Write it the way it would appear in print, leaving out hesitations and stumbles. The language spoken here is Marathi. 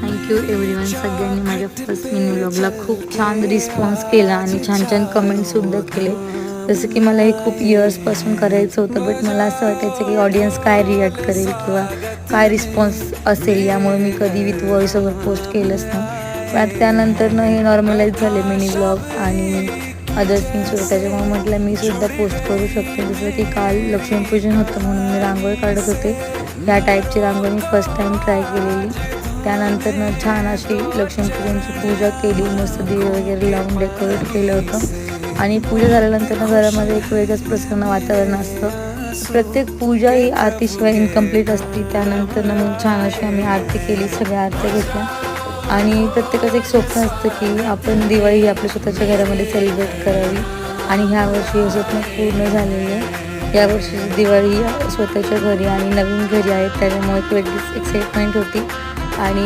Thank you everyone. सगळ्यांनी माझ्या फर्स्ट मिनी व्लॉगला खूप छान रिस्पॉन्स केला आणि छान छान कमेंटसुद्धा केले. जसं की मला हे खूप इयर्सपासून करायचं होतं, बट मला असं वाटायचं की ऑडियन्स काय रिॲक्ट करेल किंवा काय रिस्पॉन्स असेल, यामुळे मी कधी विथ व्हॉइस ओव्हर पोस्ट केलंच नाही. पण आता त्यानंतर हे नॉर्मलाईज झाले मिनी व्लॉग आणि अदर थिंग्स होतं, त्याच्यामुळे म्हटलं मी सुद्धा पोस्ट करू शकते. जसं की काल लक्ष्मीपूजन होतं म्हणून मी रांगोळी काढत होते. या टाईपची रांगोळी मी फर्स्ट टाईम ट्राय केलेली. त्यानंतर छान अशी लक्ष्मीपूजनची पूजा केली, मस्त दिवे वगैरे लावून डेकोरेट केलं होतं. आणि पूजा झाल्यानंतर घरामध्ये एक वेगळंच प्रसन्न वातावरण असतं. प्रत्येक पूजा ही आरतीशिवाय इनकम्प्लीट असते. त्यानंतर मग छान अशी आम्ही आरती केली, सगळ्या आरत्या घेतल्या. आणि प्रत्येकाचं एक स्वप्न असतं की आपण दिवाळी ही आपल्या स्वतःच्या घरामध्ये सेलिब्रेट करावी, आणि ह्या वर्षी हे स्वप्न पूर्ण झालेलं आहे. यावर्षीची दिवाळी स्वतःच्या घरी आणि नवीन घरी आहे, त्याच्यामुळे एक वेगळीच एक्साइटमेंट होती. आणि